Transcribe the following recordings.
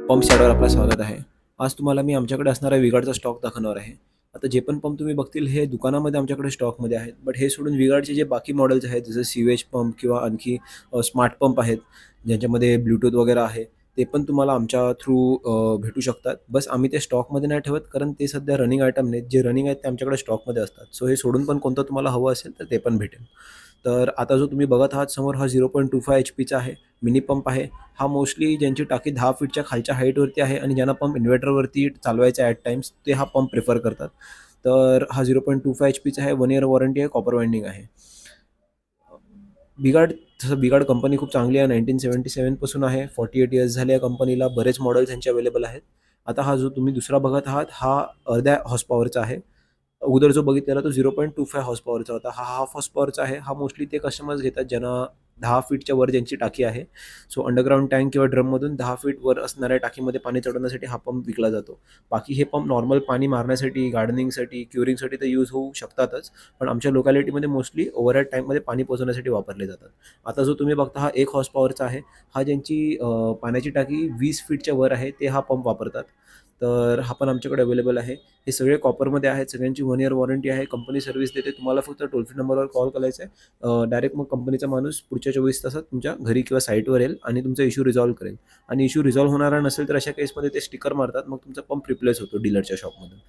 Pump शॅडोवर आपलं स्वागत आहे. आज तुम्हाला मी आमच्याकडे असणारा विगार्डचा स्टॉक दाखवणार आहे. आता जे पण पंप तुम्ही बघतील हे दुकानामध्ये आमच्याकडे स्टॉकमध्ये आहेत. बट हे सोडून विगार्डचे जे बाकी मॉडेल्स आहेत जसं सीवेज पंप किंवा आणखी स्मार्ट पंप आहेत, ज्यांच्यामध्ये ब्लूटूथ वगैरे आहे. ते पण तुम्हाला आमच्या थ्रू भेटू शकतात. बस आम्ही ते स्टॉकमध्ये नाही ठेवत कारण ते सध्या रनिंग आयटम नाहीत. जे रनिंग आहेत ते आमच्याकडे स्टॉकमध्ये असतात. सो हे सोडून पण कोणतं तुम्हाला हवं असेल तर ते पण भेटेल. तर आता जो तुम्ही बघत आहात समोर हा 0.25 एचपीचा आहे. मिनी पंप आहे. हा मोस्टली ज्यांची टाकी 10 फीटच्या खालच्या हाईटवरती आहे आणि ज्यांना पंप इन्व्हर्टरवरती चालवायचा आहे ॲट टाईम्स ते हा पंप प्रिफर करतात. तर हा 0.25 एचपीचा आहे. 1 इयर वॉरंटी आहे. कॉपर वाइंडिंग आहे. बिगार्ड तसं बिगार्ड कंपनी खूप चांगली आहे. 1977 पासून आहे. 48 इयर्स झाले या कंपनीला. बरेच मॉडेल्स यांचे अवेलेबल आहेत. आता हा जो तुम्ही दुसरा बघत आहात हा अर्ध्या हॉर्स पॉवरचा आहे. अगोदर जो बघितलेला तो 0.25 हॉर्स पॉवरचा होता. हा हाल्फ हॉर्स पॉवरचा आहे. हा मोस्टली ते कस्टमर्स घेतात ज्यांना 10 फीटच्या वर ज्यांची टाकी आहे. सो अंडरग्राउंड टँक किंवा ड्रममधून 10 फीट वर असणाऱ्या टाकीमध्ये पाणी चढवण्यासाठी हा पंप विकला जातो. बाकी हे पंप नॉर्मल पाणी मारण्यासाठी, गार्डनिंगसाठी, क्युरिंगसाठी तर यूज होऊ शकतातच. पण आमच्या लोकॅलिटीमध्ये मोस्टली ओव्हरहेड टँकमध्ये पाणी पोहोचवण्यासाठी वापरले जातात. आता जो तुम्ही बघता हा 1 हॉर्स पॉवरचा आहे. हा ज्यांची पाण्याची टाकी 20 फीटच्या वर आहे ते हा पंप वापरतात. तर हा पण आमच्याकडे अवेलेबल आहे. हे सगळे कॉपरमध्ये आहेत. सगळ्यांची 1 इयर वॉरंटी आहे. कंपनी सर्व्हिस देते. तुम्हाला फक्त टोल फ्री नंबरवर कॉल करायचा आहे. डायरेक्ट मग कंपनीचा माणूस पुढच्या 24 तासात तुमच्या घरी किंवा साईटवर येईल आणि तुमचा इश्यू रिझॉल्व्ह करेल. आणि इश्यू रिझॉल्व्ह होणारा नसेल तर अशा केसमध्ये ते स्टिकर मारतात. मग तुमचा पंप रिप्लेस होतो डीलरच्या शॉपमधून.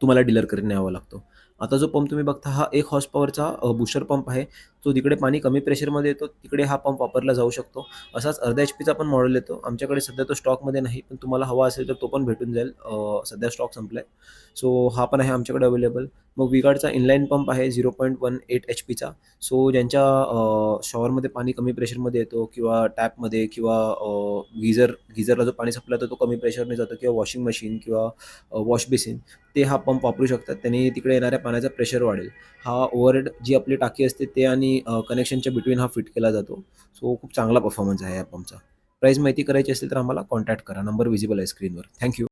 तुम्हाला डीलरकडे न्यावा लागतो. आता जो पंप तुम्ही बघता हा 1 हॉर्स पॉवरचा बूस्टर पंप आहे. तो जिकडे पाणी कमी प्रेशरमध्ये येतो तिकडे हा पंप वापरला जाऊ शकतो. असाच अर्धा एचपीचा पण मॉडेल येतो. आमच्याकडे सध्या तो स्टॉकमध्ये नाही, पण तुम्हाला हवा असेल तर तो पण भेटून जाईल. सध्या स्टॉक संपलाय. सो हा पण आहे आमच्याकडे अवेलेबल. मग विगार्डचा इनलाईन पंप आहे 0.18 एचपीचा. सो ज्यांच्या शॉवरमध्ये पाणी कमी प्रेशरमध्ये येतो किंवा टॅपमध्ये किंवा गीझरला जो पाणी सप्लाय होतो तो कमी प्रेशरने जातो किंवा वॉशिंग मशीन किंवा वॉश बेसिन ते हा पंप वापरू शकतात. त्याने तिकडे येणाऱ्या पाण्याचा प्रेशर वाढेल. हा ओव्हरहेड जी आपली टाकी असते ते आणि कनेक्शनच्या बिटवीन हा फिट केला जातो. सो खूप चांगला परफॉर्मन्स आहे या पंपचा. प्राईस माहिती करायची असेल तर आम्हाला कॉन्टॅक्ट करा. नंबर विजिबल आहे स्क्रीनवर. Thank you.